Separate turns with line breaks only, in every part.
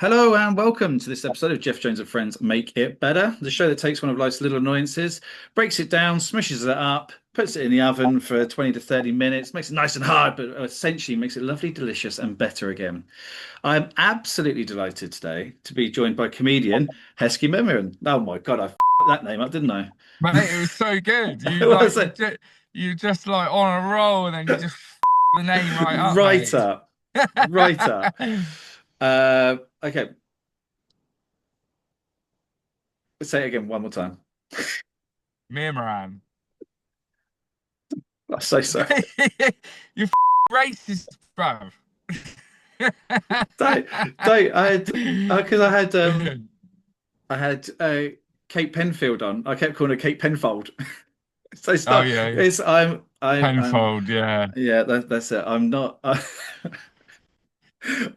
Hello and welcome to this episode of Geoff Jones and Friends Make It Better, the show that takes one of life's little annoyances, breaks it down, smushes it up, puts it in the oven for 20 to 30 minutes, makes it nice and hard, but essentially makes it lovely, delicious, and better again. I'm absolutely delighted today to be joined by comedian Heski Mirmiran. Oh my God, I that name up, didn't I?
Mate, it was so good. You
What
like
was it?
you just like on a roll and then you just the name right up,
Right
mate.
up, right up. Okay, let's say it again one more time.
Mirmiran.
I'm so sorry.
You racist, bruv.
Don't, don't. I had because I had Kate Penfield on. I kept calling her Kate Penfold. So
Oh
stop.
yeah,
It's I'm
tenfold, yeah.
yeah. That's it. I'm not.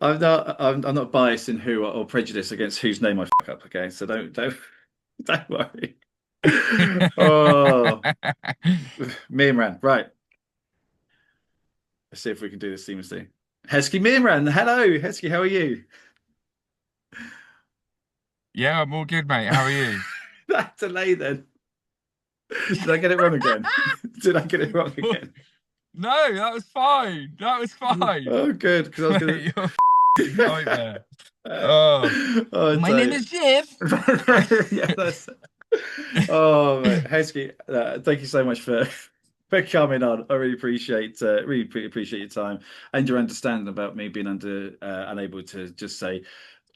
I'm not biased in who or prejudiced against whose name I fuck up. Okay, so don't worry. Oh, me and Ran. Right. Let's see if we can do this seamlessly. Heskey Mirmiran. Hello, Heskey. How are you?
Yeah, I'm all good, mate. How are you?
That delay then. Did I get it wrong again? Did I get it wrong again?
No, that was fine. That was fine.
Oh, good, because I was gonna.
Mate, you're a nightmare. Oh,
Oh,
my name
don't.
is Jeff.
Yeah, that's. Oh, mate. Heskey, thank you so much for coming on. I really appreciate your time and your understanding about me being unable to just say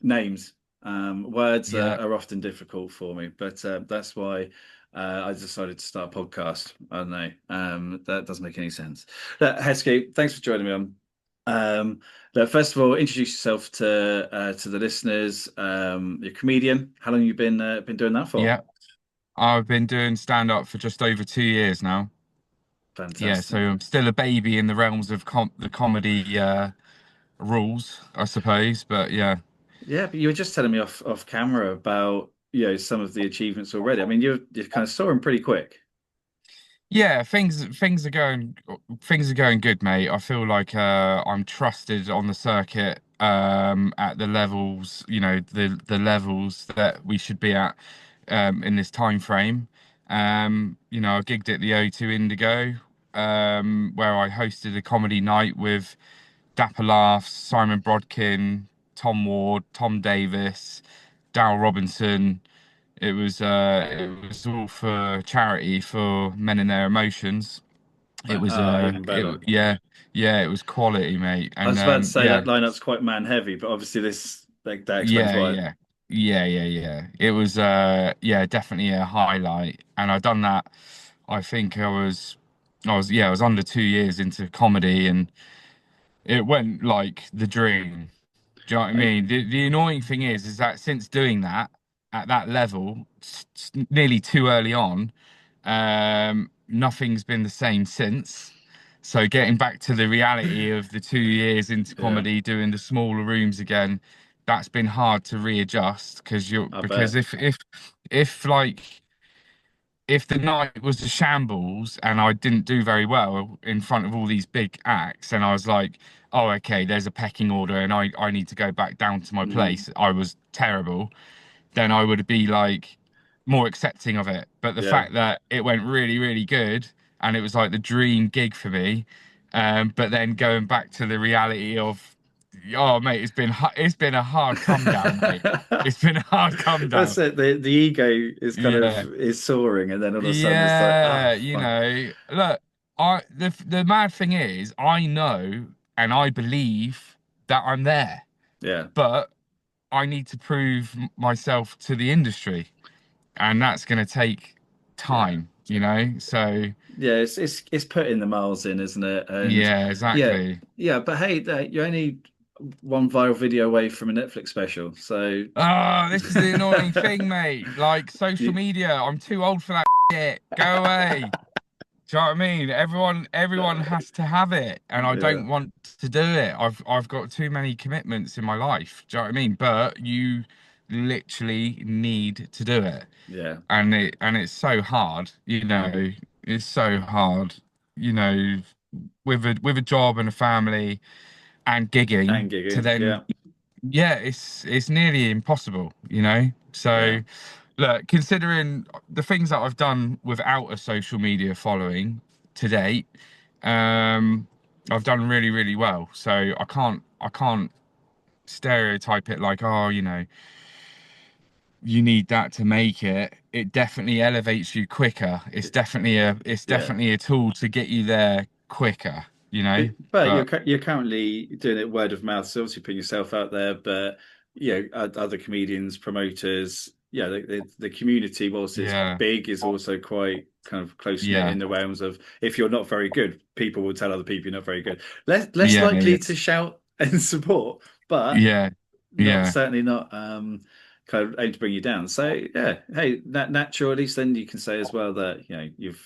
names. Words
Yeah.
are often difficult for me, but that's why I decided to start a podcast. I don't know. That doesn't make any sense. Heskey, thanks for joining me on. First of all, introduce yourself to the listeners. You're a comedian. How long you been doing that for?
Yeah. I've been doing stand up for just over 2 years now. Yeah, so
Fantastic.
I'm still a baby in the realms of the comedy rules, I suppose. But yeah,
Yeah, but you were just telling me off camera about some of the achievements already. I mean, you kind of saw them pretty quick.
yeah, things are going good, mate. I feel like I'm trusted on the circuit at the levels, the levels that we should be at in this time frame. I gigged at the O2 Indigo, where I hosted a comedy night with Dapper Laughs, Simon Brodkin, Tom Ward, Tom Davis, Dal Robinson. It was all for charity for men and their emotions.
Even better.
Yeah, it was quality, mate.
I
And
was about to say
yeah,
that lineup's quite man heavy, but obviously this like that explains
yeah,
why.
yeah, yeah. It was yeah, definitely a highlight. And I done that. I think I was under 2 years into comedy, and it went like the dream. Do you know what I
I,
mean? The annoying thing is that since doing that at that level, nearly too early on, nothing's been the same since. So getting back to the reality of the 2 years into
yeah,
comedy, doing the smaller rooms again, that's been hard to readjust
I
because
bet.
if like if the night was a shambles and I didn't do very well in front of all these big acts, and I was like, oh, okay, there's a pecking order and I need to go back down to my
Mm,
place. I was terrible. Then I would be like more accepting of it. But the
yeah.
fact that it went really, really good and it was like the dream gig for me, but then going back to the reality of, oh, mate, it's been a hard come down, mate. It's been a hard come
That's
down.
it. The ego is kind of
Yeah.
is soaring, and then all of a sudden it's like, oh
Yeah,
fuck.
look, the mad thing is, I know and I believe that I'm there,
Yeah,
but I need to prove myself to the industry, and that's going to take
yeah,
time. So,
yeah. It's putting the miles in, isn't it? And
yeah,
yeah,
exactly.
yeah. But hey, you're only one viral video away from a Netflix special, so
Oh, this is the annoying thing, mate. Like social
you,
media, I'm too old for that shit. Go away. Do you know what I mean? Everyone has to have it, and I
yeah,
don't want to do it. I've got too many commitments in my life. Do you know what I mean? But you literally need to do it,
yeah.
and it's so hard. It's so hard. You know, with a job and a family and gigging
And
to
gigging,
then
yeah.
yeah, it's nearly impossible, you know.
Yeah.
So look, considering the things that I've done without a social media following to date, um, I've done really, really well. So I can't stereotype it like, oh, you need that to make it. It definitely elevates you quicker. It's
Yeah.
definitely a tool to get you there quicker, you know.
But
But
you're currently doing it word of mouth, so obviously putting yourself out there. But other comedians, promoters, yeah, the community, whilst it's
yeah,
big, is also quite kind of close knit
yeah,
in the realms of if you're not very good, people will tell other people you're not very good. Less
yeah, yeah,
likely to shout and support, but
yeah,
not
yeah,
certainly not kind of aim to bring you down. So yeah, hey, natural. At least then you can say as well that you've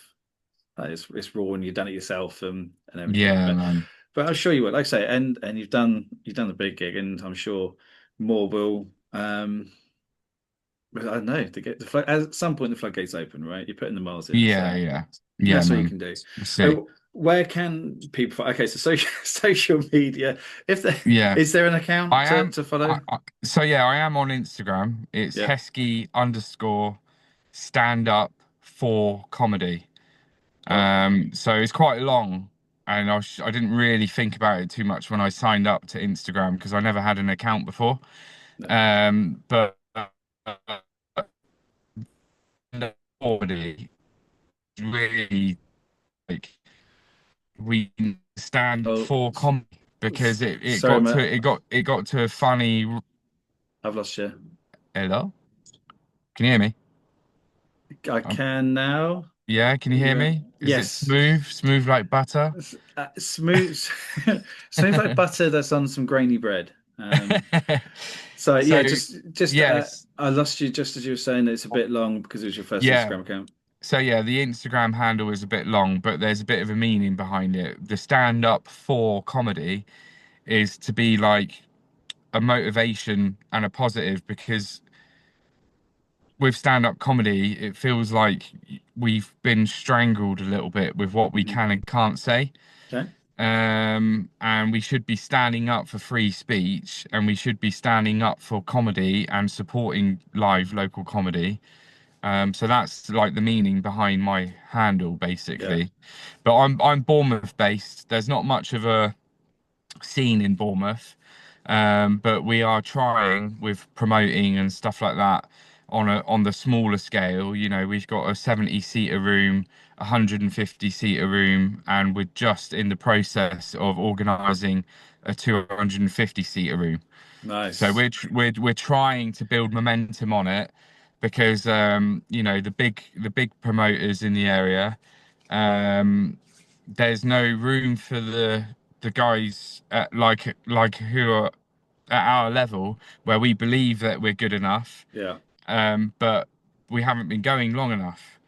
it's raw and you've done it yourself and everything.
yeah,
But
man.
I'm sure you would, like I say, and you've done the big gig, and I'm sure more will. But I don't know to get the flood at some point the floodgates open, right? You're putting the miles in,
Yeah,
so
yeah, yeah,
that's what you
man.
can do.
We'll see.
Where can people? Okay, so social media. If there
Yeah,
is there an account
I
to
am.
follow?
So yeah, I am on Instagram. It's
Yeah.
Heskey underscore stand up for comedy.
Well,
So it's quite long, and I didn't really think about it too much when I signed up to Instagram because I never had an account before.
no.
But comedy really like we stand
Oh,
for comedy because it
sorry,
got
mate.
to it got to a funny.
I've lost you.
Hello, can you hear me?
I can now.
Yeah, can you hear
Yeah.
me? Is it
Yes.
smooth? Smooth like butter?
Smooth, smooth like butter that's on some grainy bread. So
So,
yeah, just
yes,
I lost you just as you were saying that it's a bit long because it was your first
yeah.
Instagram account.
So, yeah, the Instagram handle is a bit long, but there's a bit of a meaning behind it. The stand up for comedy is to be like a motivation and a positive because with stand up comedy, it feels like we've been strangled a little bit with what we
Mhm.
can and can't say.
Okay,
And we should be standing up for free speech and we should be standing up for comedy and supporting live local comedy. So that's like the meaning behind my handle,
yeah,
basically. But I'm Bournemouth based. There's not much of a scene in Bournemouth, but we are trying with promoting and stuff like that on the smaller scale. You know, we've got a 70-seater room, 150-seater room, and we're just in the process of organising a 250-seater room. So
nice.
we're trying to build momentum on it because the big promoters in the area, um, there's no room for the guys like who are at our level where we believe that we're good enough,
Yeah,
but we haven't been going long enough.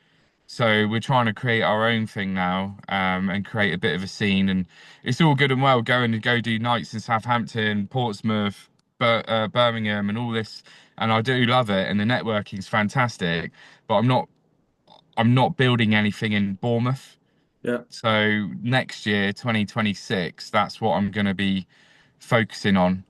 So we're trying to create our own thing now, and create a bit of a scene. And it's all good and well going to go do nights in Southampton, Portsmouth, Birmingham, and all this. And I do love it, and the networking's fantastic. But I'm not building anything in Bournemouth.
yeah,
So next year, 2026, that's what I'm going to be focusing on.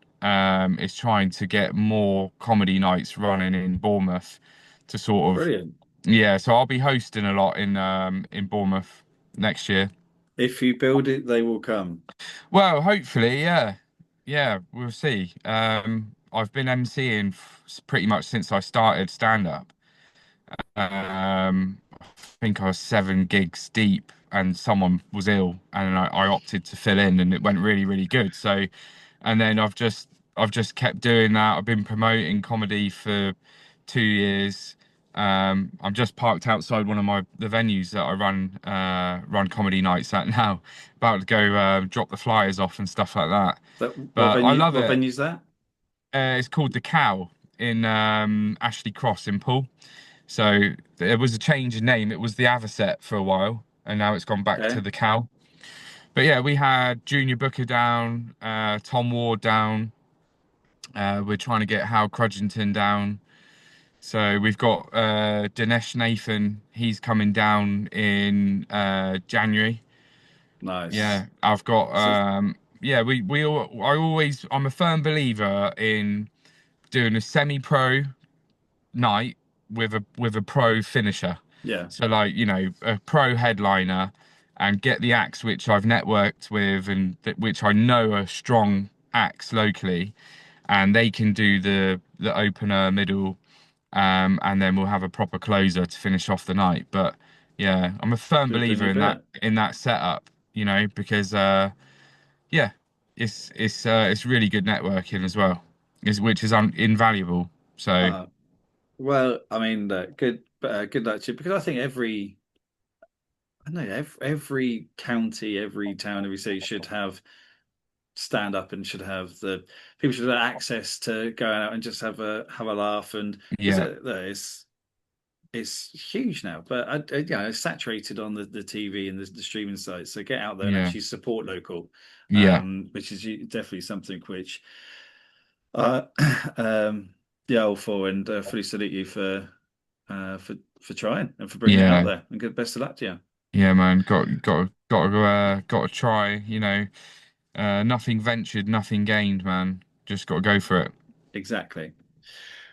Is trying to get more comedy nights running in Bournemouth to sort of,
brilliant.
yeah. So I'll be hosting a lot in Bournemouth next year.
If you build it, they will come.
Well, hopefully, yeah, yeah, we'll see. I've been emceeing pretty much since I started stand up. I think I was 7 gigs deep and someone was ill and I opted to fill in and it went really, really good. So, and then I've just kept doing that. I've been promoting comedy for 2 years. I'm just parked outside one of the venues that I run comedy nights at now, about to go drop the flyers off and stuff like that.
That what
But I
venue?
love
What
it.
venue's that?
It's called the Cow in Ashley Cross in Poole. So there was a change in name. It was the Avocet for a while, and now it's gone back to
Okay,
the Cow. But yeah, we had Junior Booker down, Tom Ward down. We're trying to get Hal Crudgington down. So we've got Dinesh Nathan. He's coming down in January.
nice.
Yeah, I've got
So
yeah, I'm a firm believer in doing a semi-pro night with a pro finisher.
Yeah,
So like, a pro headliner and get the acts which I've networked with and which I know are strong acts locally, and they can do the opener, middle, and then we'll have a proper closer to finish off the night. But yeah, I'm a firm
doing
believer
your bit.
in that setup, because yeah, it's really good networking as well, which is invaluable. So
Uh, well, I mean, good luck to you because I think I don't know, every county, every town, every city should have stand up and should have the people should have access to go out and just have a laugh and because
yeah,
it's huge now, but it's saturated on the TV and the streaming sites. So get out there and
yeah,
actually support local,
yeah,
which is definitely something which uh, um, yeah, all for and fully salute you for trying and for bringing it out
yeah,
there. And good best of luck to you.
yeah, man. Got to try. Nothing ventured, nothing gained, man. Just got to go for it.
Exactly.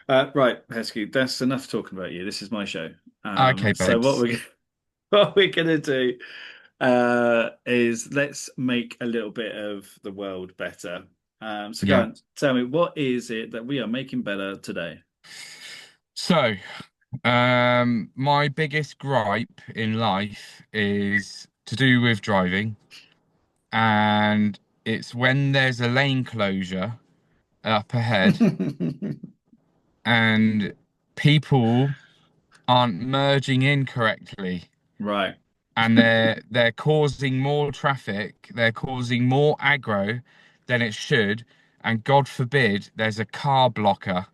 Right, Heskey, that's enough talking about you. This is my show.
Okay,
So what
babes.
we what we're gonna do is let's make a little bit of the world better. So go
Yeah.
on, tell me what is it that we are making better today?
So, my biggest gripe in life is to do with driving, and it's when there's a lane closure up ahead and people aren't merging in correctly,
Right.
and they're causing more traffic, they're causing more aggro than it should, and God forbid there's a car blocker.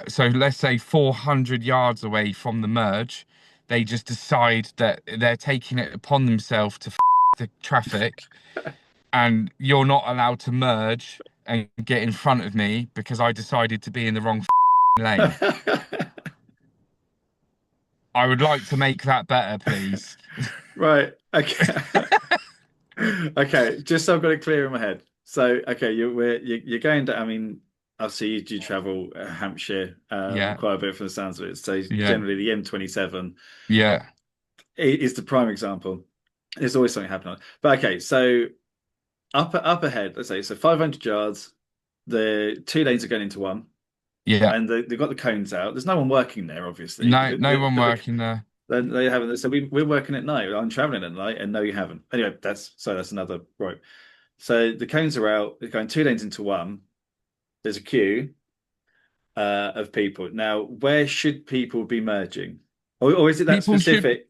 So let's say 400 yards away from the merge, they just decide that they're taking it upon themselves to the traffic, and you're not allowed to merge and get in front of me because I decided to be in the wrong lane. I would like to make that better, please.
Right. Okay. Okay. Just so I've got it clear in my head. So, okay, you're going to. I mean, obviously you do travel Hampshire
Yeah,
quite a bit from the sounds of it. So
yeah,
generally the M27
yeah.
is the prime example. There's always something happening. But okay, so up ahead, let's say so 500 yards. The two lanes are going into one,
Yeah.
and they've got the cones out. There's no one working there, obviously.
No, no one
But
working there.
they haven't. So we're working at night. I'm traveling at night, and no, you haven't. Anyway, that's another right. So the cones are out. They're going two lanes into one. There's a queue of people. Now, where should people be merging, or is it that
People should
specific?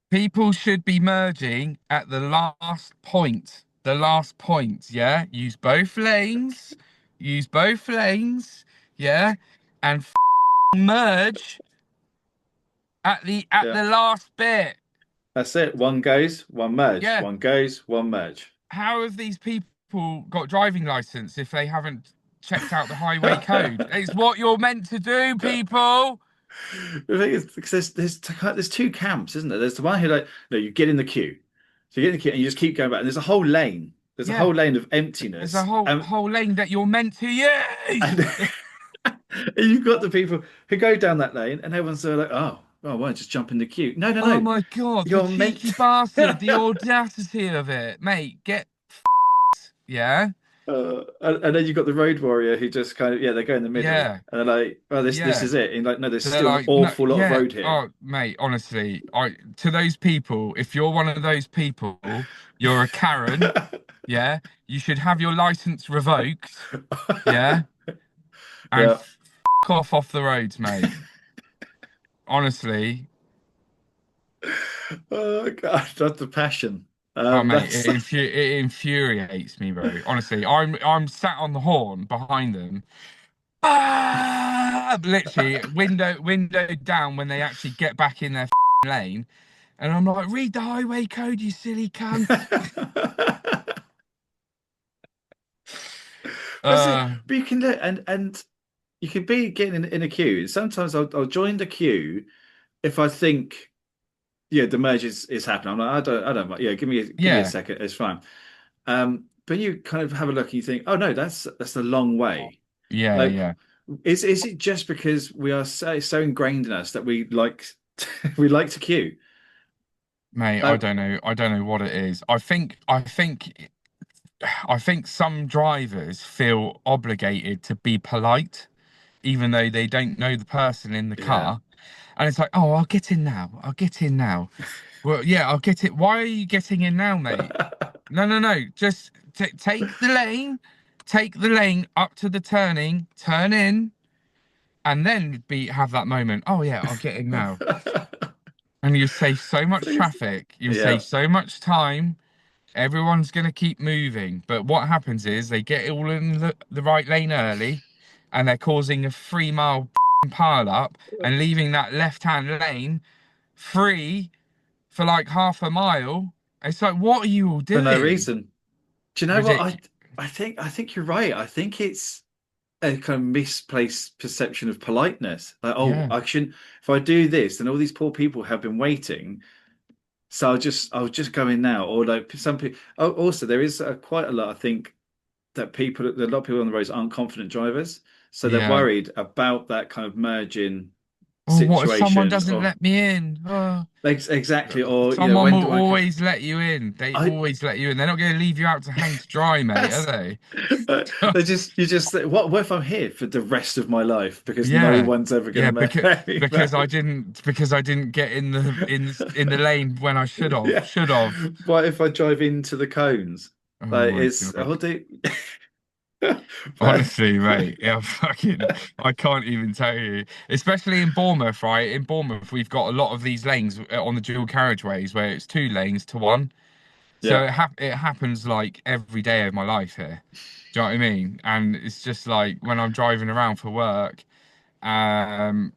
People should be merging at the last point. The last point, yeah? Use both lanes, yeah? And merge at
Yeah,
the last bit.
that's it. One goes, one merge.
Yeah.
One goes, one merge.
How have these people got driving license if they haven't checked out the highway code? It's what you're meant to do, people.
The thing is, because there's two camps, isn't there? There's the one who like, no, you get in the queue. So you get in the queue and you just keep going back. And there's a whole lane. There's a
Yeah.
whole lane of
There's a
emptiness.
whole lane that you're meant to use.
And, and you've got the people who go down that lane and everyone's like, oh, well, just jump in the queue. No, no,
Oh
no.
my God, the
You're meant
cheeky bastard, the audacity of it. Mate, yeah?
and then you've got the road warrior who just kind of, yeah, they go in the middle.
Yeah,
And they're like, oh, this
yeah.
is it. And like, no, there's
They're
still an
like, no,
awful lot of
yeah.
road here.
Oh, mate, honestly, to those people, if you're one of those people, you're a Karen, yeah? You should have your license revoked, yeah? And
Yeah.
off the roads, mate. Honestly,
Oh God, that's the passion.
oh mate,
That's
it infuriates me, bro. Honestly, I'm sat on the horn behind them. Ah, literally window down when they actually get back in their lane, and I'm like, read the highway code, you silly cunt. Uh,
but you can look and you could be getting in a queue. Sometimes I'll join the queue if I think the merge is happening. I'm like, I don't mind. Yeah, give me a
yeah,
second, it's fine. when you kind of have a look and you think, oh no, that's a long way.
Yeah,
Like,
yeah.
is it just because we are so ingrained in us that we like we like to queue?
Mate, I
Like,
don't know. I don't know what it is. I think some drivers feel obligated to be polite, even though they don't know the person in the
yeah.
car. And it's like, oh, I'll get in now. I'll get in now. Well, yeah, I'll get it. Why are you getting in now, mate? No, no, no. Just t take the lane up to the turning, turn in, and then be have that moment. Oh yeah, I'll get in now. And you save so much traffic. You
Yeah.
save so much time. Everyone's going to keep moving. But what happens is they get all in the right lane early and they're causing a 3 mile pile up and leaving that left-hand lane free for like half a mile. It's like, what are you all
For no
doing?
reason. Do you know what?
Ridiculous.
I think you're right. I think it's a kind of misplaced perception of politeness. Like, oh,
Yeah,
I shouldn't. If I do this, then all these poor people have been waiting, so I'll just go in now. Or like some people. Oh, also, there is quite a lot. I think that a lot of people on the roads aren't confident drivers, so they're
yeah.
worried about that kind of merging
Oh, what if someone
situation.
doesn't
Or
let me in? Oh.
exactly. Or
Someone
when
will
do I?
always let you in. They
I
always let you in. They're not going to leave you out to hang to dry, mate, are
That's
they?
they just you just what if I'm here for the rest of my life because no
Yeah,
one's ever going
yeah,
to make me back.
because I didn't get in the lane when I
Yeah.
should have.
What if I drive into the cones?
Oh
Like
my
it's
God.
I'll do. But
Honestly, mate, yeah, I can't even tell you. Especially in Bournemouth, right? In Bournemouth, we've got a lot of these lanes on the dual carriageways where it's 2 lanes to one. So
yeah,
it happens like every day of my life here. Do you know what I mean? And it's just like when I'm driving around for work, and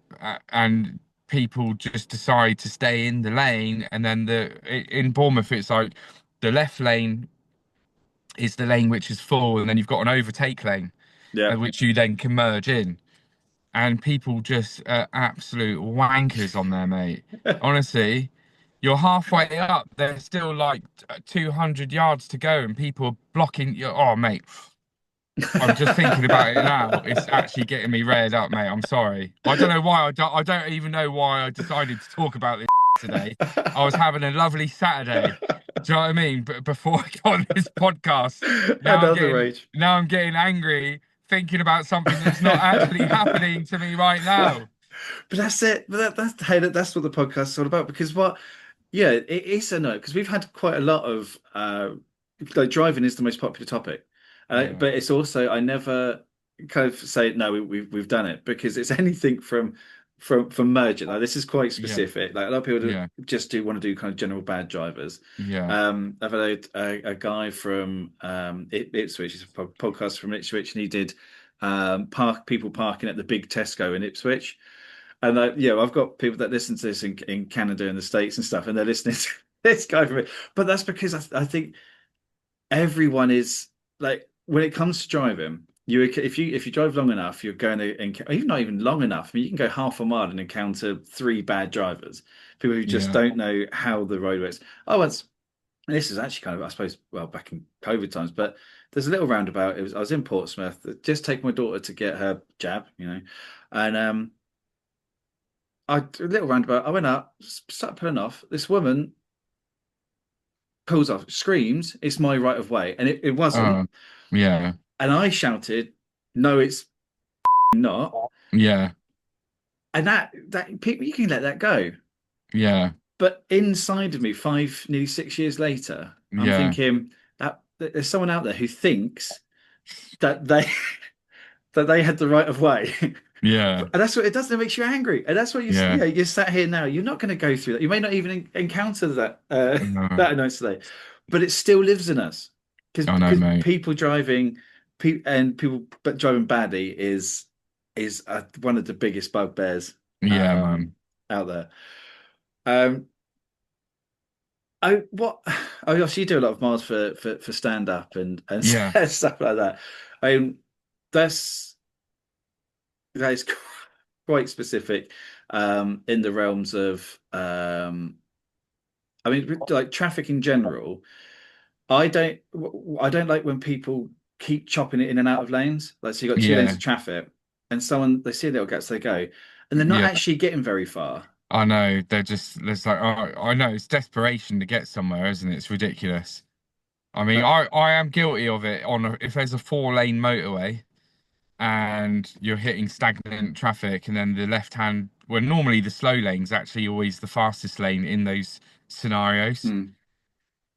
people just decide to stay in the lane, and then in Bournemouth, it's like the left lane is the lane which is full, and then you've got an overtake lane,
yeah.
which you then can merge in. And people just absolute wankers on there, mate. Honestly, you're halfway up. There's still like 200 yards to go, and people are blocking you. Oh, mate, I'm just thinking about it now. It's actually getting me reared up, mate. I'm sorry. I don't know why. I don't even know why I decided to talk about this today. I was having a lovely Saturday. Do you know what I mean? But before I got on this podcast,
Another age.
now I'm getting angry thinking about something that's not actually happening to me right now.
But that's it. But that's hey, that's what the podcast is all about. Because what, yeah, it is a no. Because we've had quite a lot of like driving is the most popular topic,
Yeah,
but it's also I never kind of say no. We've done it because it's anything from merging. Like this is quite
yeah,
specific. Like a lot of people
yeah,
just do want to do kind of general bad drivers.
yeah.
I've had a guy from Ipswich. He's a podcast from Ipswich, and he did people parking at the big Tesco in Ipswich. And yeah, I've got people that listen to this in Canada and the States and stuff, and they're listening to this guy from it. But that's because I think everyone is like when it comes to driving, if you drive long enough, you're going to even not even long enough. I mean, you can go half a mile and encounter three bad drivers, people who just
Yeah.
don't know how the road works. I once, and this is actually kind of, I suppose, well, back in COVID times, but there's a little roundabout. I was in Portsmouth, just take my daughter to get her jab, and a little roundabout. I went up, started pulling off. This woman pulls off, screams, "It's my right of way," and it wasn't.
Uh, yeah,
And I shouted, "No, it's not."
yeah,
And that people, you can let that go.
yeah,
But inside of me, nearly 6 years later, I'm
yeah,
thinking that there's someone out there who thinks that they that they had the right of way.
yeah,
And that's what it does. It makes you angry, and that's what
yeah.
you're sat here now. You're not going to go through that. You may not even encounter that
No,
that annoyance today, but it still lives in us
I know,
because
mate.
people driving, people but driving badly is one of the biggest bugbears
Yeah,
um,
man.
out there. Um, I what I obviously you do a lot of miles for stand up and
Yeah,
stuff like that. I mean, that's that is quite specific in the realms of I mean like traffic in general. I don't I don't like when people keep chopping it in and out of lanes. Like, so you got two lanes
Yeah,
of traffic, and someone they see a little gap, so they go, and they're not
yeah.
actually getting very far.
I know. They're just, it's like, oh, I know it's desperation to get somewhere, isn't it? It's ridiculous. I mean,
Uh,
I am guilty of it if there's a 4 lane motorway and you're hitting stagnant traffic and then the left hand, well, normally the slow lane's actually always the fastest lane in those scenarios
hmm,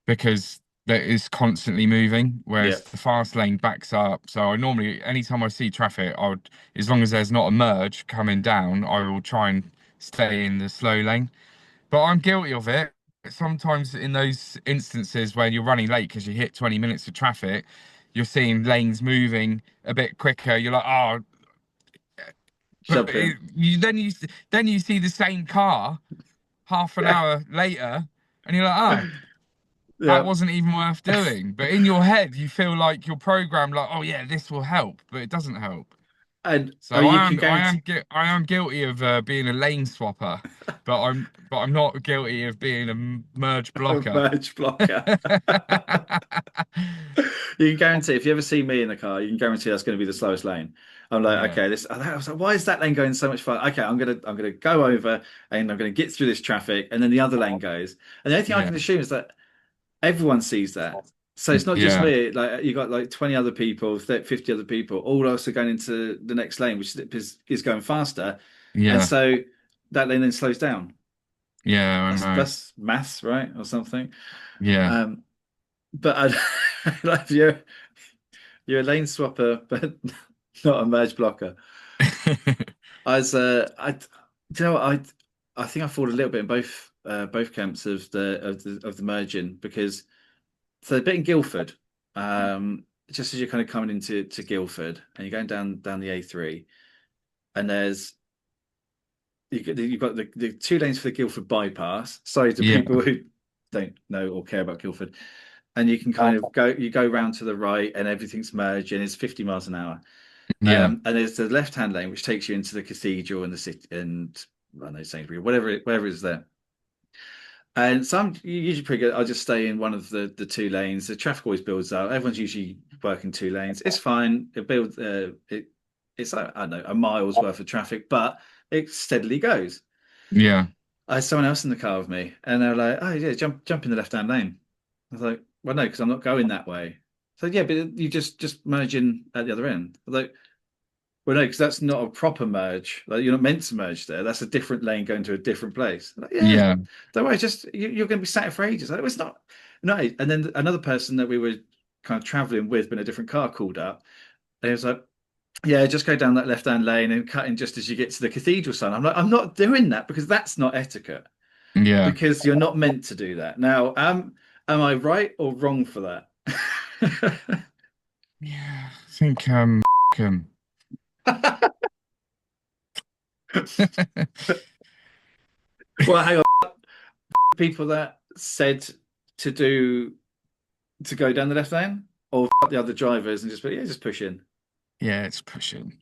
because that is constantly moving,
yeah,
whereas the fast lane backs up. So I normally, anytime I see traffic, I would, as long as there's not a merge coming down, I will try and stay in the slow lane. But I'm guilty of it. Sometimes in those instances where you're running late because you hit 20 minutes of traffic, you're seeing lanes moving a bit quicker. You're like, oh, but
jump in.
then you see the same car half an
Yeah,
hour later, and you're like, oh, that
yeah.
wasn't even worth doing. But in your head, you feel like you're programmed like, oh yeah, this will help, but it doesn't help.
And oh,
So
you can guarantee
I am guilty of being a lane swapper, but I'm not guilty of being a merge
a
blocker.
merge blocker. You can guarantee if you ever see me in the car, you can guarantee that's going to be the slowest lane. I'm like,
Yeah,
okay, this. I was like, why is that lane going so much faster? Okay, I'm gonna go over and I'm gonna get through this traffic, and then the other lane goes. And the only thing I
yeah,
can assume is that everyone sees that. So it's not just
yeah,
me. Like you got like 20 other people, 30, 50 other people, all also going into the next lane, which is going faster, and
yeah,
so that lane then slows down.
yeah. I know.
That's maths, right, or something.
Yeah,
Um, but like you're a lane swapper, but not a merge blocker. Do you know what, I think I fall a little bit in both camps of the merging because so the bit in Guildford, just as you're kind of coming into Guildford and you're going down the A3, and you've got the two lanes for the Guildford bypass. Sorry to
yeah,
people who don't know or care about Guildford, and you can kind of go round to the right and everything's merged and it's 50 miles an hour.
yeah,
And there's the left hand lane which takes you into the cathedral and the city and I don't know Sainsbury, whatever is there. And some usually pretty good. I'll just stay in one of the two lanes. The traffic always builds up. Everyone's usually working two lanes. It's fine. It builds. It's I don't know a mile's worth of traffic, but it steadily goes.
yeah,
I had someone else in the car with me, and they were like, "Oh yeah, jump in the left hand lane." I was like, "Well, no, because I'm not going that way." So yeah, but you just merge in at the other end. I was like, well, no, because that's not a proper merge. Like you're not meant to merge there. That's a different lane going to a different place. Like, yeah,
yeah,
don't worry. Just you're going to be sat for ages. Like, it's not. No, and then another person that we were kind of traveling with, but in a different car, called up. And he was like, "Yeah, just go down that left-hand lane and cut in just as you get to the cathedral sign." I'm like, "I'm not doing that because that's not etiquette.
yeah,
Because you're not meant to do that." Now, am I right or wrong for that?
yeah. I think 'em.
Well, hang on. People that said to do to go down the left lane or the other drivers and just yeah, just push in.
Yeah, it's pushing.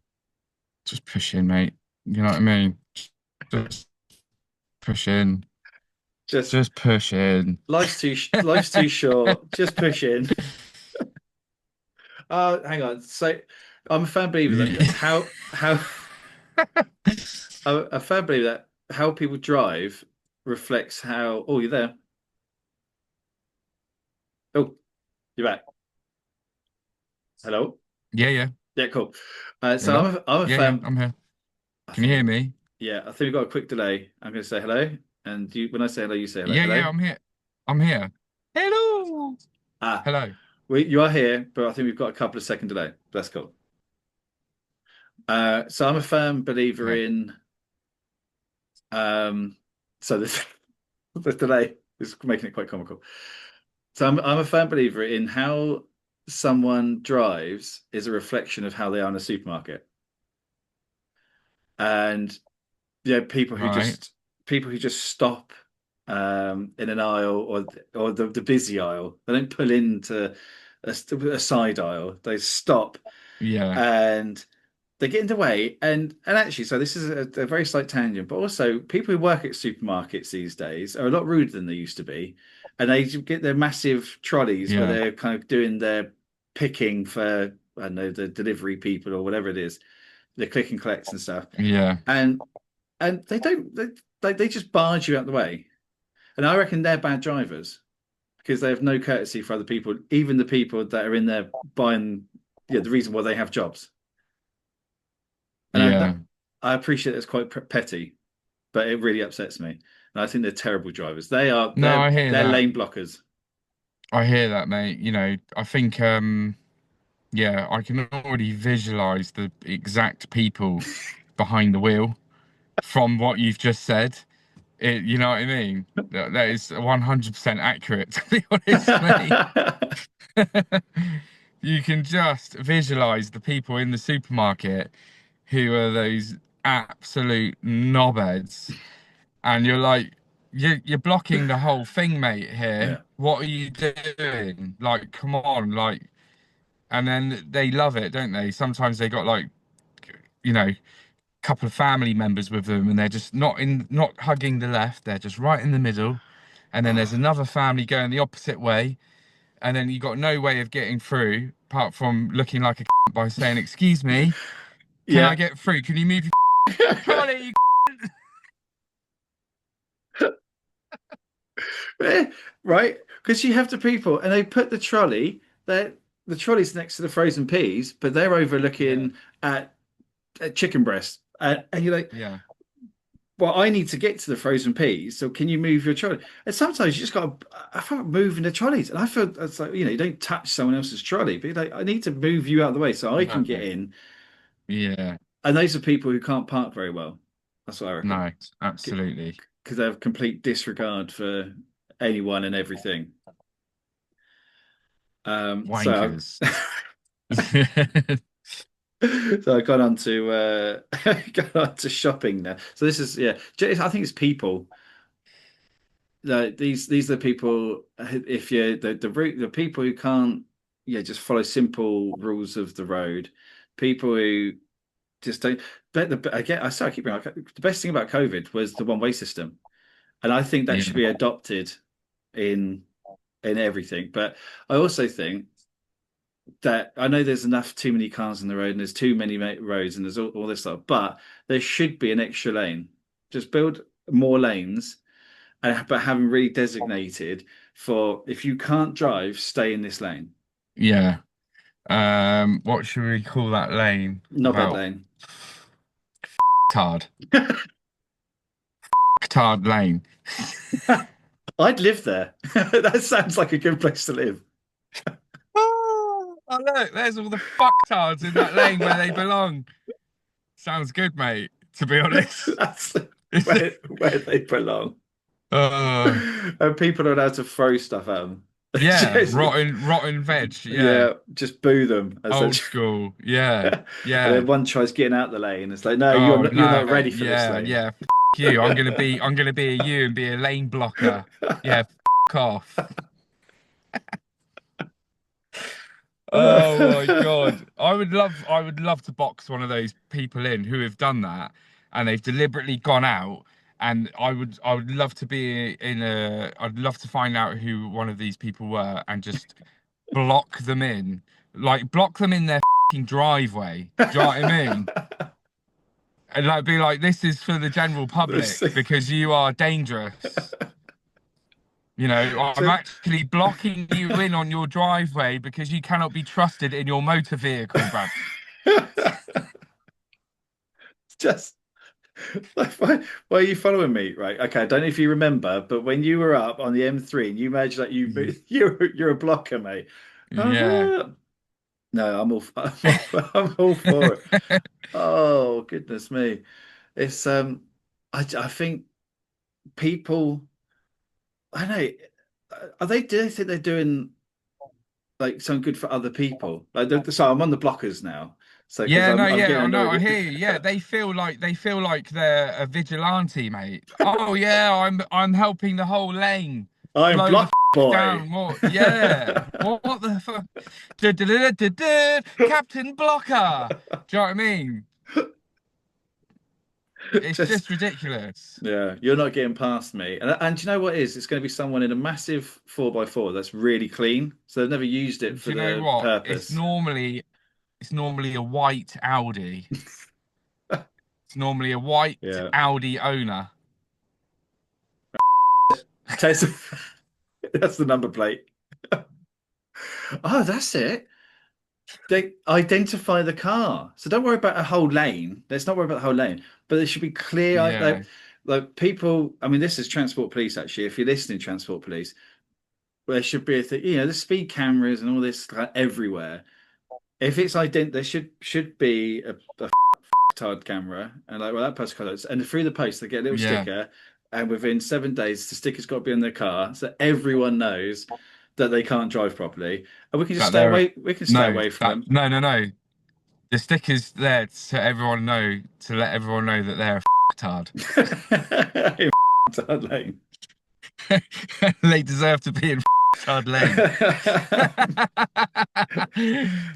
Just push in, mate. You know what I mean? Just push in.
Just
Just push in.
life's too short. Just push in. Hang on. So I'm a firm believer that how I'm a firm believer that how people drive reflects how. Oh, you're there. Oh, you're back. Hello.
Yeah, yeah.
Yeah, cool. So
Hello?
I'm a
Yeah, yeah,
firm.
I'm here.
I
Can you
think
hear me?
yeah, I think we've got a quick delay. I'm going to say hello, and when I say hello, you say hello.
Yeah,
Hello.
yeah, I'm here. I'm here. Hello.
Ah,
Hello.
you are here, but I think we've got a couple of second delay. That's cool. So I'm a firm believer
Okay.
in so this the delay is making it quite comical. So I'm a firm believer in how someone drives is a reflection of how they are in a supermarket. And yeah,
Right.
people who just stop in an aisle or the busy aisle. They don't pull into a side aisle. They stop
Yeah.
and they get in the way and actually so this is a very slight tangent but also people who work at supermarkets these days are a lot ruder than they used to be and they get their massive trolleys where
Yeah.
they're kind of doing their picking for, I don't know, the delivery people or whatever it is, the click and collects and stuff,
Yeah.
and they don't they just barge you out the way, and I reckon they're bad drivers because they have no courtesy for other people, even the people that are in there buying, yeah, the reason why they have jobs. And
Yeah.
I appreciate it's quite petty, but it really upsets me. And I think they're terrible drivers.
No, I hear
They're
that.
lane blockers.
I hear that, mate. I think yeah, I can already visualize the exact people behind the wheel from what you've just said. You know what I mean? That is 100% accurate, to be honest, mate. You can just visualize the people in the supermarket who are those absolute knobheads, and you're like, you're blocking the whole thing, mate, here.
Yeah.
What are you doing? Like, come on, like, and then they love it, don't they? Sometimes they got like, a couple of family members with them, and they're just not hugging the left, they're just right in the middle. And then
Oh,
there's another family going the opposite way, and then you got no way of getting through apart from looking like a by saying, "Excuse me, can I
yeah.
get through? Can you move your trolley?"
Right? Because you have the people and they put the trolley, the trolley's next to the frozen peas, but they're
Yeah,
overlooking at chicken breast. And you're like,
yeah,
well, I need to get to the frozen peas, so can you move your trolley? And sometimes you just got to, I feel like moving the trolleys, and I feel it's like, you don't touch someone else's trolley, but like, I need to move you out of the way so I can
no,
get in.
yeah,
And those are people who can't park very well. That's what I reckon,
no, absolutely
because they have complete disregard for anyone and everything. So
wankers.
so I got on to got on to shopping now. So this is, yeah, I think it's people. These are the people, if you the people who can't, yeah, just follow simple rules of the road. People who just don't. But again, I sorry, I keep bringing up, the best thing about COVID was the one way system, and I think that should
Yeah,
be adopted in everything. But I also think that I know there's enough too many cars on the road and there's too many roads and there's all this stuff, but there should be an extra lane. Just build more lanes, but having really designated for, if you can't drive, stay in this lane.
yeah. What should we call that lane
Knobhead
without
lane.
tard? Tard lane.
I'd live there. That sounds like a good place to live.
Oh, look, there's all the fucktards in that lane where they belong. Sounds good, mate, to be honest.
That's where they belong.
Uh,
And people are allowed to throw stuff at them.
yeah,
Just,
rotten veg. Yeah,
yeah, just boo them
old
essentially.
school. Yeah,
And
yeah.
then one tries getting out the lane. It's like, no,
Oh
you're
no,
not ready for this
yeah,
lane.
yeah. You. I'm gonna be a you and be a lane blocker. Yeah, off. Oh my God. I would love to box one of those people in who have done that and they've deliberately gone out, and I would love to be I'd love to find out who one of these people were and just block them in. Like block them in their driveway. Do you know what I mean? And like be like, this is for the general public because you are dangerous. I'm
Just,
actually blocking you in on your driveway because you cannot be trusted in your motor vehicle, bruv.
just like, why are you following me? Right. Okay. I don't know if you remember, but when you were up on the M3 and you managed that you're a blocker, mate.
Yeah.
No, I'm all for it. Oh, goodness me. It's I think people, I know, do they think they're doing like something good for other people? Like, so I'm on the blockers now. So because
Yeah, no,
I'm
yeah,
getting
I know, I
annoyed.
hear you. Yeah, they feel like they're a vigilante, mate. Oh yeah, I'm helping the whole lane
I'm
slow the
block boy.
down. What? Yeah. What the fuck? Captain Blocker. Do you know what I mean? It's
Just
just ridiculous.
yeah, you're not getting past me. And do you know what it is? It's going to be someone in a massive 4x4 that's really clean. So they've never used it
Do
for
you know
the
what?
purpose.
It's normally a white Audi. It's normally a white
Yeah.
Audi owner.
Takes that's the number plate. Oh, that's it. They identify the car. So don't worry about a whole lane. Let's not worry about the whole lane, but there should be clear
Yeah,
like people. I mean, this is transport police actually. If you're listening, transport police, there should be a thing. The speed cameras and all this like, everywhere. If it's there should be a card camera and like well that postcard is and through the post they get a little
yeah.
sticker and within 7 days the sticker's got to be on their car so everyone knows that they can't drive properly and we can just
That
stay
they're
away we can stay
no,
away from
that
them.
no, no, no. The sticker's there to everyone know to let everyone know that they're a tard.
In Tard Lane.
They deserve to be in tard lane.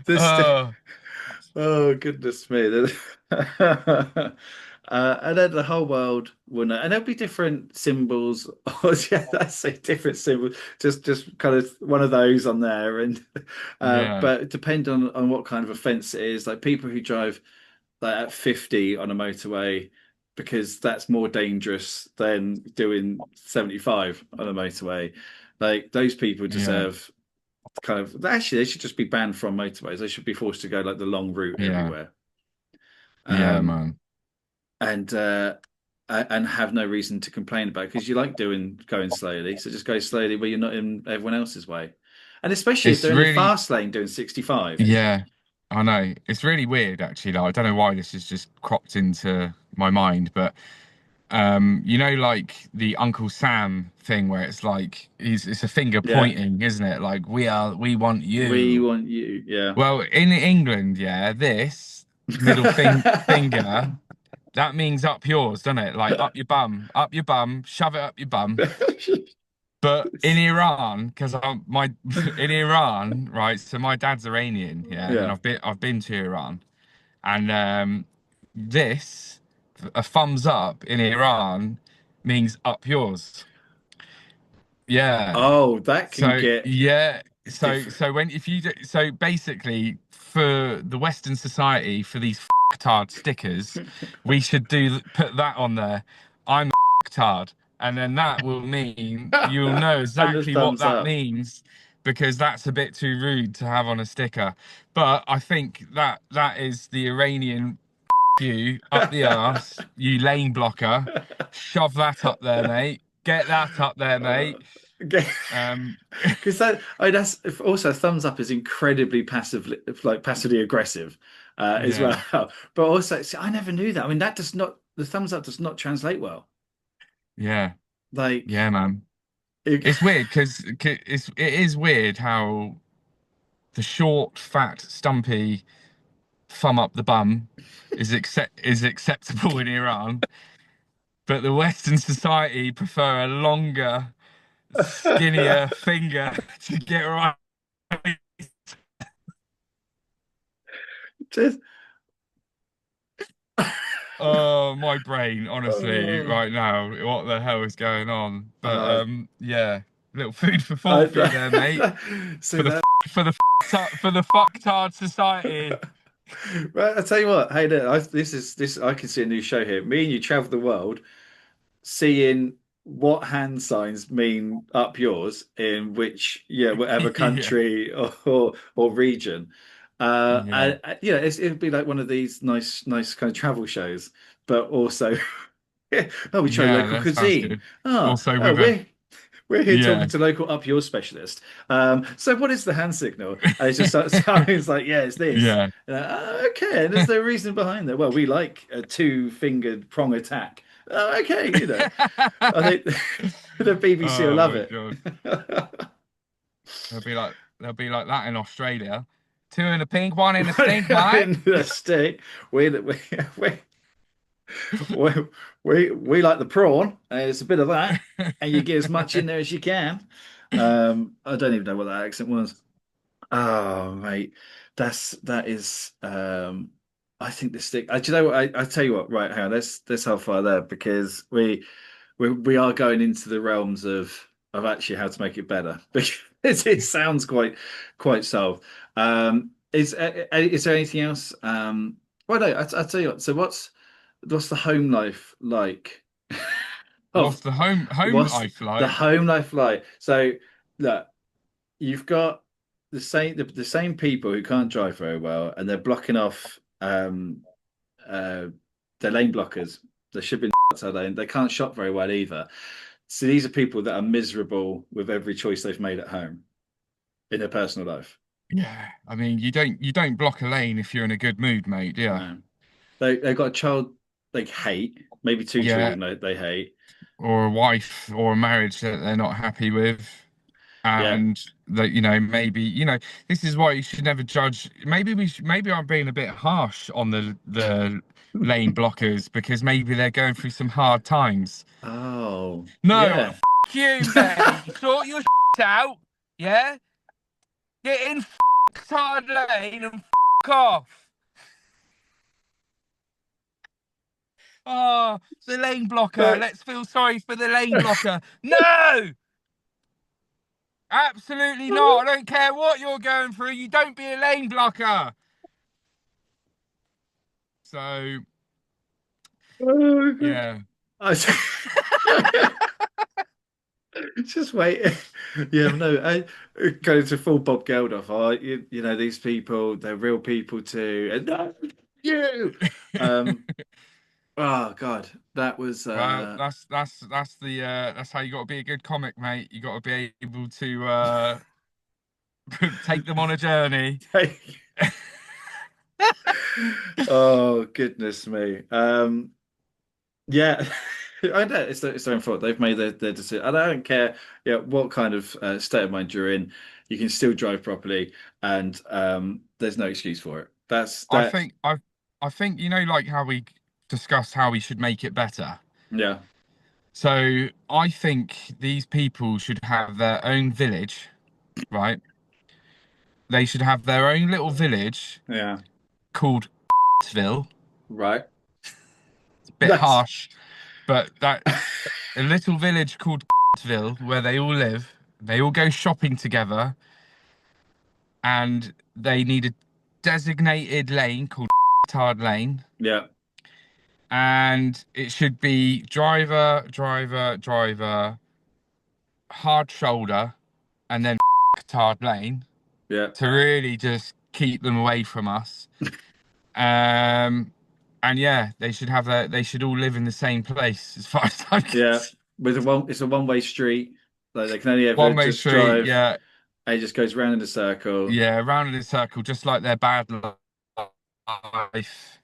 This
Oh,
oh goodness me. And then the whole world will know, and there'll be different symbols. Oh, yeah, that's a different symbol. Just kind of one of those on there, and
yeah,
but depending on what kind of offence it is, like people who drive like at 50 on a motorway, because that's more dangerous than doing 75 on a motorway. Like those people
yeah,
deserve kind of actually they should just be banned from motorways. They should be forced to go like the long route
yeah,
everywhere.
yeah,
Um,
man.
and and have no reason to complain about because you like doing going slowly. So just go slowly where you're not in everyone else's way. And especially if
It's
they're in the
really,
fast lane doing 65.
yeah, I know. It's really weird, actually. Like, I don't know why this has just cropped into my mind, but like the Uncle Sam thing where it's like it's a finger
Yeah.
pointing, isn't it? Like we want
We
you.
want you. Yeah.
Well, in England, yeah, this finger, that means up yours, doesn't it? Like up your bum, shove it up your bum. But in Iran, because I'm my in Iran, right? So my dad's Iranian, yeah, and
Yeah.
I've been to Iran, and this a thumbs up in Iran means up yours. Yeah.
Oh, that can
So
get
yeah. So
different.
so when if you do, so basically for the Western society for these tard stickers, we should put that on there. I'm a tard, and then that will mean you'll know
And the
exactly what
thumbs
that
up.
means because that's a bit too rude to have on a sticker. But I think that is the Iranian you up the arse, you lane blocker. Shove that up there, mate. Get that up there, mate.
Okay.
Um,
Because that's also thumbs up is incredibly passively aggressive as well.
yeah,
But also, see, I never knew that. I mean, that does not the thumbs up does not translate well.
yeah,
Like,
yeah, man.
it,
It's weird because it is weird how the short, fat, stumpy thumb up the bum is acceptable in Iran, but the Western society prefer a longer, skinnier finger to get right.
just
Oh, my brain, honestly,
oh,
right now, what the hell is going on? But
uh,
yeah, little food for thought for you there, mate.
I
For
so
the
that.
for the fucktard society.
Well, I tell you what. Hey, look, this. I can see a new show here. Me and you travel the world, seeing what hand signs mean up yours in which whatever
Yeah,
country or region
yeah,
it'd be like one of these nice kind of travel shows but also oh we try
yeah.
local
That sounds
cuisine
good.
oh,
Also
oh
with a
we're here talking
yeah,
to local up your specialist so what is the hand signal and it just sounds like yeah it's this
yeah.
okay and there's no reason behind that well we like a two-fingered prong attack okay I think the BBC will
Oh
love
my
it.
God. They'll be like that in Australia. Two in a pink, one in a stink, mate.
In the state, we we, we like the prawn. It's a bit of that, and you get as much in there as you can. I don't even know what that accent was. Oh, mate, that is. I think the stick. Do you know what? I tell you what. Right, hang on. Let's how far there because we are going into the realms of actually how to make it better because it sounds quite solved. Is there anything else? Well, no. I tell you what. So what's the home life like?
What's
Of
the home
what's
life
the
like?
home life like? So look, you've got the same people who can't drive very well, and they're blocking off uh their lane blockers. They should be outside lane. They can't shop very well either. So these are people that are miserable with every choice they've made at home in their personal life.
Yeah, I mean, you don't block a lane if you're in a good mood, mate, do you?
No, they've got a child they hate, maybe two
Yeah,
children they hate.
or a wife or a marriage that they're not happy with,
Yeah.
and that maybe this is why you should never judge. Maybe I'm being a bit harsh on the lane blockers because maybe they're going through some hard times.
Oh,
No,
yeah.
f you then. Sort your out, yeah. Get in hard lane and off. Oh, the lane blocker.
But
Let's feel sorry for the lane blocker. No, absolutely not. I don't care what you're going through. You don't be a lane blocker. So,
oh, God.
yeah.
I just wait. Yeah, no, I go to full Bob Geldof. You know, these people, they're real people too. And no, you. Um, oh God, that was
Well, that's how you got to be a good comic, mate. You got to be able to take them on a journey.
oh goodness me. Yeah, I know it's their own fault. They've made their decision, and I don't care. Yeah, what kind of state of mind you're in, you can still drive properly, and there's no excuse for it. That's
I
that.
think I think like how we discussed how we should make it better.
Yeah,
So I think these people should have their own village, right? They should have their own little village
yeah,
called Ville.
right.
It's a bit
That's
harsh, but that a little village called Ville where they all live. They all go shopping together, and they need a designated lane called Tard Lane,
yeah,
and it should be driver, driver, driver, hard shoulder, and then Tard Lane
yeah,
to really just keep them away from us. Um, and yeah, they should all live in the same place as far as I'm
yeah.
concerned.
It's a one-way street. Like they can only ever
One way
just
street,
drive.
yeah,
And it just goes round in a circle.
yeah, round in a circle, just like their bad life,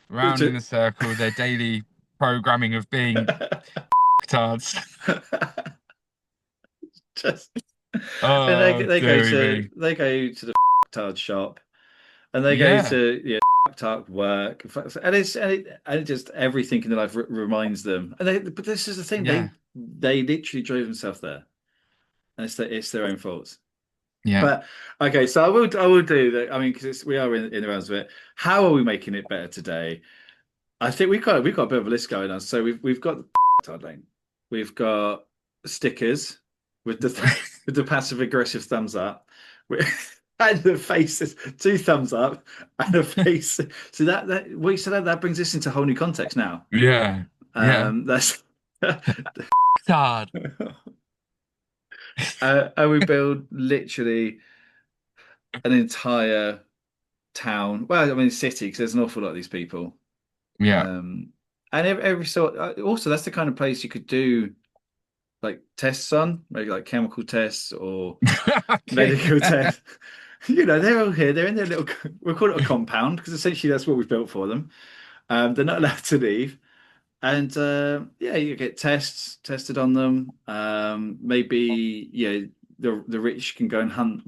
round in a circle, their daily programming of being tards.
Just and
Oh, dearie me.
they go to the tard shop and they go
Yeah,
to tart work and it just everything in their life reminds them and but this is the thing
yeah,
they literally drove themselves there and it's their own faults.
yeah.
But okay, so I will do that. I mean, because we are in the rounds of it. How are we making it better today? I think we've got a bit of a list going on. So we've got the tard lane, we've got stickers with the with the passive aggressive thumbs up, and the faces, two thumbs up and a face. So that brings this into a whole new context now.
Yeah, yeah.
That's
Tard.
and we build literally an entire town. Well, I mean city because there's an awful lot of these people.
Yeah.
Um, and every sort. Also, that's the kind of place you could do like tests on, maybe like chemical tests or
Okay.
medical tests. You know, they're all here. They're in their little. We'll call it a compound because essentially that's what we've built for them. They're not allowed to leave, and yeah, you get tests tested on them. Maybe yeah, the rich can go and hunt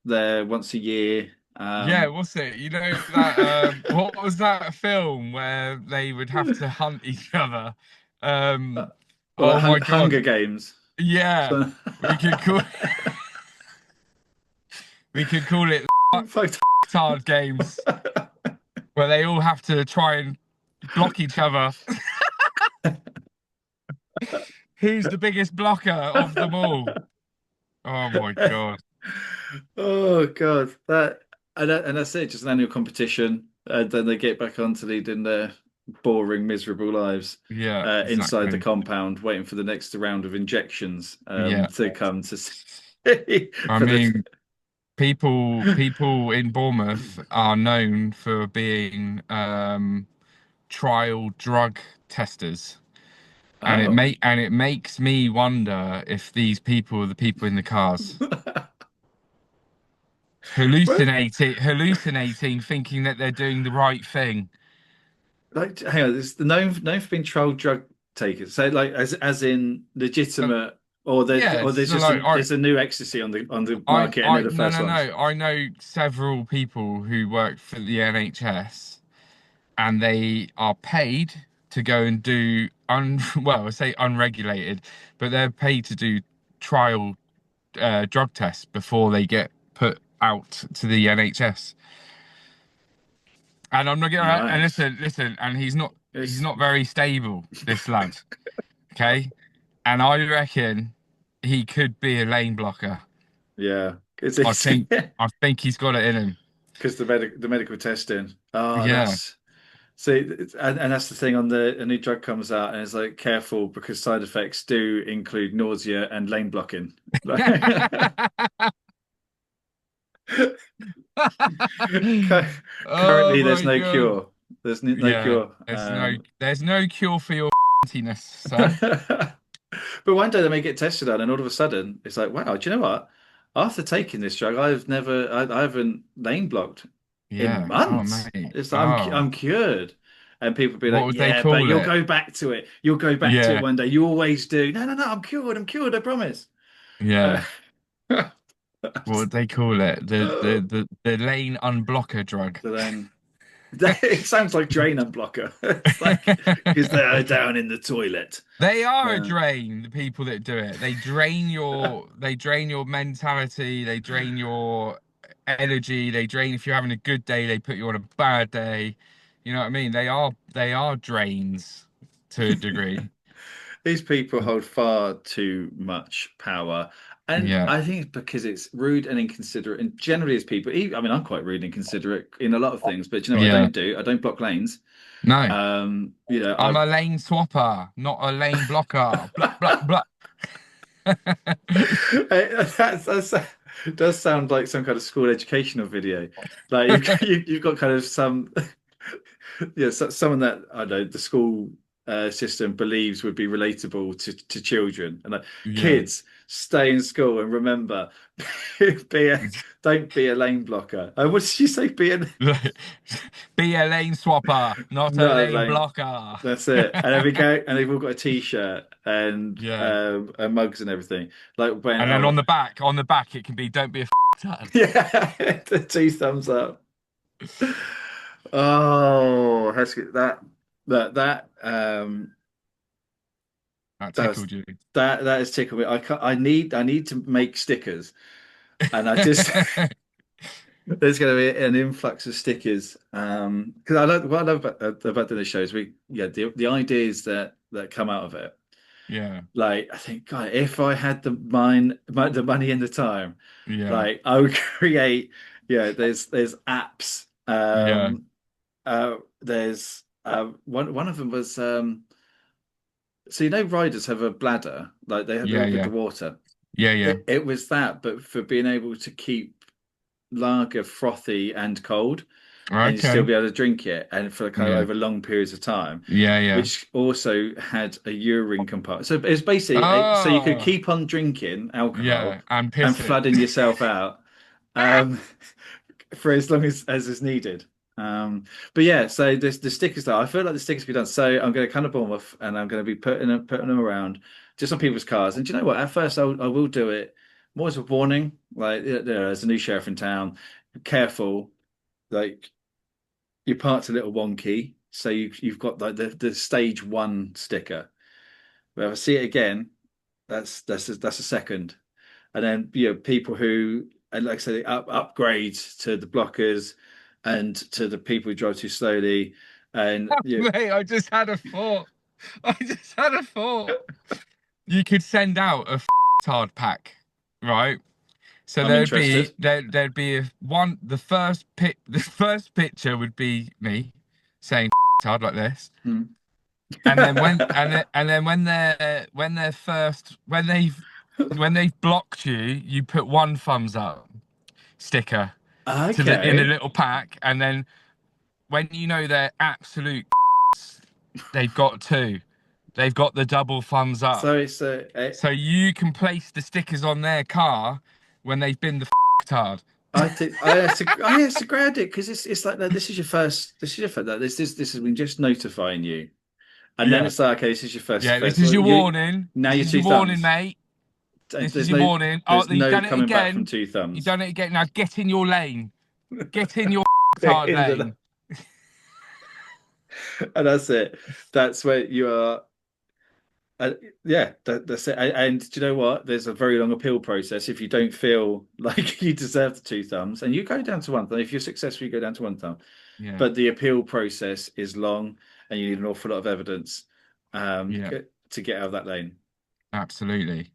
there once a year.
Yeah, what's it? You know that what was that film where they would have to hunt each other?
Uh,
Um,
or
oh my God.
Hunger Games.
Yeah.
So,
We could call we could call it
fuck.
Tard Games. where they all have to try and block each other. Who's the biggest blocker of them all? Oh my God.
Oh God, and that's it. Just an annual competition, and then they get back onto leading their boring, miserable lives
Yeah,
inside the
exactly.
compound, waiting for the next round of injections
Yeah.
to come to see
I
for the.
mean, people in Bournemouth are known for being trial drug testers.
Oh.
And it makes me wonder if these people are the people in the cars
Well,
hallucinating, thinking that they're doing the right thing.
like, hang on, it's the known for being trial drug takers. So, like, as in
Uh,
legitimate,
yeah,
or there's
so
just
like
there's a new ecstasy on the market, and they're the
no
first
no
ones.
no I know several people who work for the NHS and they are paid to go and do well, I say unregulated, but they're paid to do trial drug tests before they get put out to the NHS. And I'm not gonna and
Nice.
listen, and he's
It's
not very stable, this lad. Okay? And I reckon he could be a lane blocker.
Yeah,
I
it's
think I think he's got it in him.
because the medical testing. Oh,
Yeah.
that's see, and that's the thing on a new drug comes out, and it's like careful because side effects do include nausea and lane blocking. Like,
Oh
currently, there's
my
no
God.
cure. No
Yeah.
cure.
There's no cure for your ness, son.
But one day they may get tested on, and all of a sudden it's like, wow, do you know what? After taking this drug, I haven't lane blocked in
Yeah. Oh
months.
mate.
It's like
Oh.
I'm cured, and people be
What
like,
would they
yeah, but
call
you'll
it?
go back to it. You'll go back to it
Yeah.
one day. You always do. No, no, no. I'm cured. I'm cured. I promise. Uh,
Yeah. What would they call it? The lane unblocker drug.
so then it sounds like drain unblocker. It's like because they're down in the toilet.
They are a
Uh,
drain, the people that do it. They drain your mentality, they drain your energy, they drain if you're having a good day, they put you on a bad day. You know what I mean? They are drains to a degree.
These people hold far too much power. And
Yeah.
I think it's because it's rude and inconsiderate. And generally, as people, I mean, I'm quite rude and inconsiderate in a lot of things, but you know what I
Yeah.
don't do? I don't block lanes.
No.
You know,
I'm a lane swapper, not a lane blocker. Blah blah blah.
that's does sound like some kind of school educational video. Like you've got kind of some, yeah, someone that I don't know the school system believes would be relatable to children and like
Yeah.
kids stay in school and remember be a don't be a lane blocker. What did you say? Be a
Be a lane swapper, not a
not a
lane
lane.
blocker.
That's it. And then we go, and they've all got a t-shirt
Yeah.
and mugs and everything. Like when
And then on the back, it can be "Don't be a ton."
yeah, the two thumbs up. Oh, Heskey, that
That
does
tickled you.
that has tickled me. I need to make stickers, and I just there's going to be an influx of stickers. Because I love what I love about doing the shows. The ideas that come out of it.
Yeah,
Like I think, God, if I had the money and the time,
yeah,
like I would create. Yeah, there's apps.
yeah,
There's one of them was so you know riders have a bladder like they
yeah,
with the
yeah,
water.
yeah, yeah.
It was that, but for being able to keep lager frothy and cold, and you still
Okay.
be able to drink it, and for kind of
Yeah,
over long periods of time,
yeah, yeah.
which also had a urine compartment. So it's basically so you could
Oh,
keep on drinking alcohol
yeah, and
and
piss it.
flooding yourself out. Um, for as long as is needed. Um, but yeah, so the stickers though, I feel like the stickers be done. So I'm going to kind of Bournemouth and I'm going to be putting them around just on people's cars. And do you know what? At first, I will do it more as a warning. Like there's a new sheriff in town. Careful, like your part's a little wonky. So you've got like the stage one sticker. But if I see it again, that's a second. And then people who and like I say upgrade to the blockers and to the people who drive too slowly. And
Mate, I just had a thought. I just had a thought. You could send out a hard pack, right? So
I'm interested.
there'd be a one the first picture would be me saying hard like this.
Hmm.
And then when they're first when they've blocked you, you put one thumbs up sticker to the in a
Okay.
little pack, and then when you know they're absolute, they've got two. They've got the double thumbs up.
So it's
So you can place the stickers on their car when they've been the hard.
I have to grab it because it's like no, this is your first no, this is we just notifying you, and then
Yeah.
it's like okay, this is your first
Yeah, this
offense.
is
Well,
your
you
warning.
now
This
your
is
two
your warning,
thumbs.
mate. This is your warning. Oh,
There's
you've
no
done it
coming back from
again.
two
You've
thumbs.
done it again. Now get in your lane. Get in your hard
In the,
lane.
and that's it. That's where you are. Uh, yeah, that's it. And do you know what? There's a very long appeal process if you don't feel like you deserve the two thumbs, and you go down to one thumb. If you're successful, you go down to one thumb.
Yeah,
But the appeal process is long, and you need an awful lot of evidence
yeah,
to get out of that lane.
absolutely.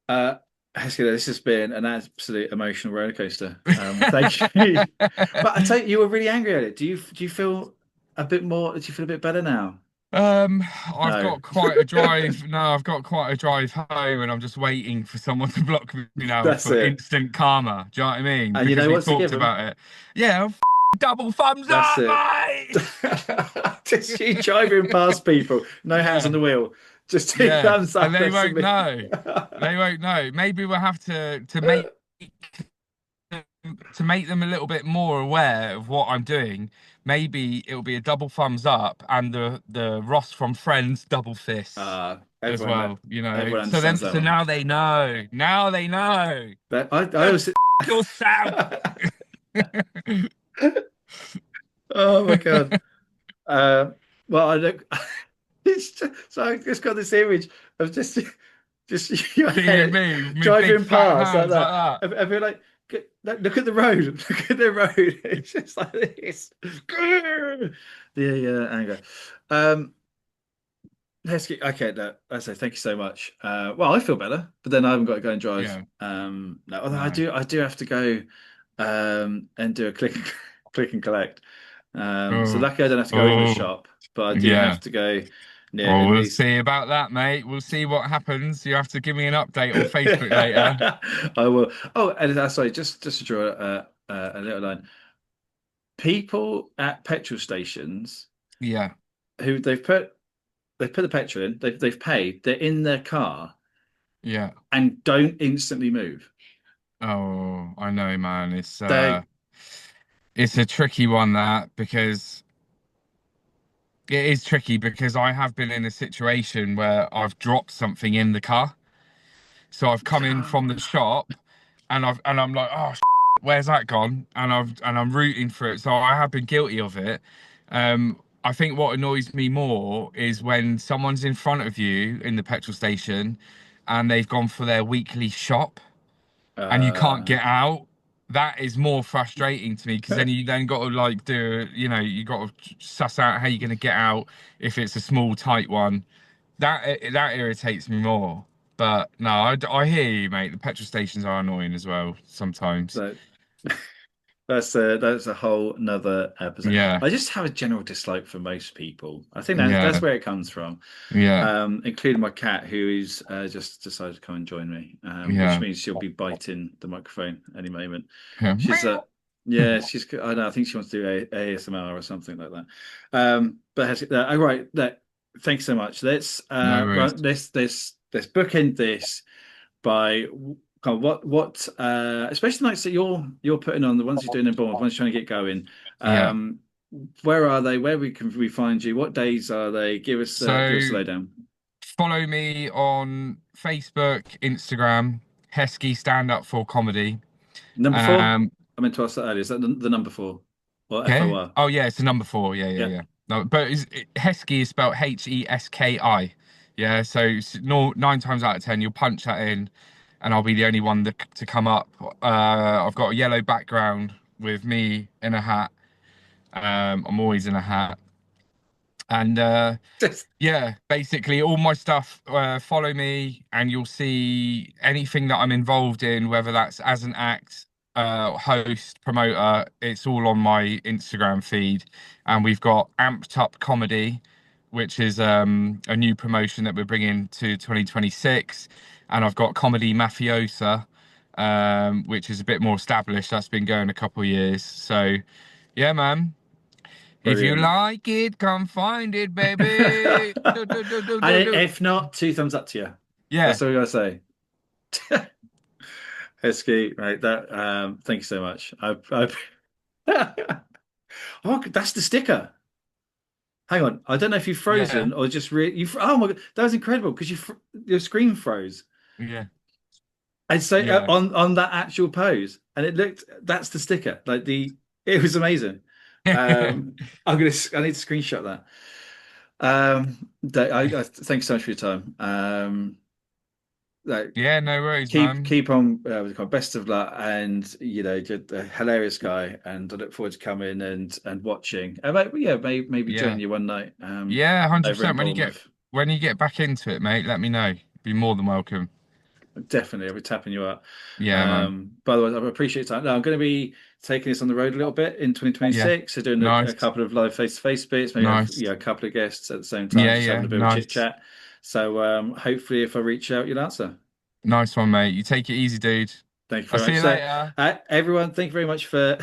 Uh, Heski, this has been an absolute emotional roller coaster. Thank you. But I tell you, you were really angry at it. Do you feel a bit more? Do you feel a bit better now?
Um, I've
No,
got quite a drive. No, I've got quite a drive home, and I'm just waiting for someone to block me now
that's
for
it.
instant karma. Do you know what I mean?
And you
Because
know
we
what's to give
talked
them?
about it. Yeah, double thumbs
That's
up,
it.
mate.
Just you driving past people, no hands on
Yeah,
the wheel, just two
yeah,
thumbs
and
up.
they
That's
won't
me.
know. They won't know. Maybe we'll have to make them a little bit more aware of what I'm doing. Maybe it'll be a double thumbs up and the Ross from Friends double fists as well. You know,
Everyone understands that
so
one.
now they know. Now they know.
But I
Go
always.
yourself.
Oh my God. Uh, well, I look. It's just, so I just got this image of just your
Seeing
head
me with my big
driving
fat
past like
hands like
that.
that.
I feel like look at the road. Look at the road. It's just like this. The anger. Um, Heskey, okay, no, I say thank you so much. Well, I feel better, but then I haven't got to go and drive.
Yeah.
No, although
No.
I do have to go and do a click and collect. So
Oh.
luckily I don't have to go in the
Oh.
shop, but I do
Yeah.
have to go near
Well,
at
we'll
least.
see about that, mate. We'll see what happens. You have to give me an update on Facebook later.
I will. Oh, and sorry, just to draw a little line. People at petrol stations
Yeah.
who they've put the petrol in, they've paid, they're in their car
Yeah.
and don't instantly move.
Oh, I know, man.
They
It's a tricky one that because it is tricky because I have been in a situation where I've dropped something in the car. So I've come in from the shop and I'm like, oh, where's that gone? And I'm rooting for it. So I have been guilty of it. I think what annoys me more is when someone's in front of you in the petrol station and they've gone for their weekly shop and you can't
uh
get out. That is more frustrating to me because then you then got to like do, you know, you got to suss out how you're going to get out if it's a small, tight one. That irritates me more. But no, I hear you, mate. The petrol stations are annoying as well sometimes.
so that's a whole nother episode.
Yeah,
I just have a general dislike for most people. I think that's
yeah,
where it comes from.
yeah,
Including my cat, who is just decided to come and join me, which
yeah,
means she'll be biting the microphone any moment.
yeah.
She's yeah, she's I don't know, I think she wants to do ASMR or something like that. But oh, right, thanks so much.
No worries.
Let's bookend this by kind of what especially nights that you're putting on, the ones you're doing in Bournemouth, ones you're trying to get going.
Yeah.
Um, where are they? Where we find you? What days are they? Give us a
So
lowdown.
follow me on Facebook, Instagram, Heskey Stand Up for Comedy.
Number four.
Um,
I meant to ask that earlier. Is that the number four or
okay.
FOR?
Oh yeah, it's the number four. Yeah, yeah,
Yeah.
yeah. No, but Heskey is spelled Heski. Yeah, so no, 9 times out of 10, you'll punch that in, and I'll be the only one to come up. I've got a yellow background with me in a hat. I'm always in a hat. And yeah, basically all my stuff, follow me and you'll see anything that I'm involved in, whether that's as an act, host, promoter, it's all on my Instagram feed. And we've got Amped Up Comedy, which is a new promotion that we're bringing to 2026. And I've got Comedy Mafiosa, which is a bit more established. That's been going a couple of years. So yeah, man. If you
Brilliant.
like it, come find it, baby. Do, do, do, do, do,
And
do.
if not, two thumbs up to you.
Yeah,
That's all I gotta say. Heski, right? That thank you so much. Oh, that's the sticker. Hang on, I don't know if you've
yeah,
frozen or just oh my God, that was incredible because your screen froze.
yeah,
And so
yeah.
on that actual pose, and it looked that's the sticker. It was amazing. I need to screenshot that. Thank you so much for your time. Like,
Yeah, no worries, man.
keep on with the best of luck, and just a hilarious guy, and I look forward to coming and watching. Yeah, maybe join
Yeah,
you one night
yeah,
over in
100%.
Bournemouth.
When you get back into it, mate, let me know. Be more than welcome.
Definitely, I'll be tapping you up.
Yeah, man.
By the way, I appreciate that. No, I'm going to be taking this on the road a little bit in
Yeah,
2026. So doing a
nice,
couple of live face-to-face bits, maybe have
nice.
a couple of guests at the same time,
Yeah,
just having
yeah,
a bit of a chit
nice,
chat. So hopefully, if I reach out, you'll answer.
nice one, mate. You take it easy, dude.
Thank you
I'll
very
see
much.
you
So,
later.
everyone, thank you very much for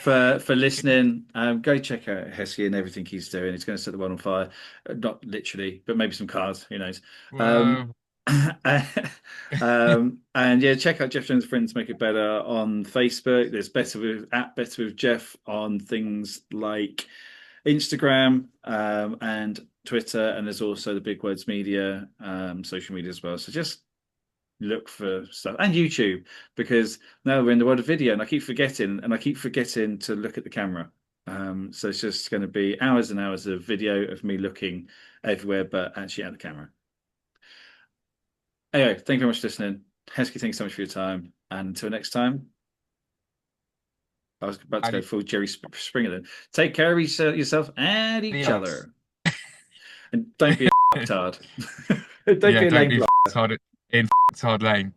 for for listening. Go check out Heskey and everything he's doing. He's going to set the world on fire. Not literally, but maybe some cars. Who knows? Um,
Whoa.
and yeah, check out Geoff Jones and Friends Make It Better on Facebook. There's Better with Jeff on things like Instagram and Twitter, and there's also the Big Words Media social media as well. So just look for stuff and YouTube because now we're in the world of video, and I keep forgetting to look at the camera. So it's just going to be hours and hours of video of me looking everywhere, but actually at the camera. Anyway, thank you very much for listening. Heskey, thanks so much for your time. And until next time, I was about to go full Jerry Springer then. Take care of yourself and each
Adios.
other. And don't be a fucktard. Don't
Yeah,
be a
don't
lame
be
bloke.
hard in hard lane.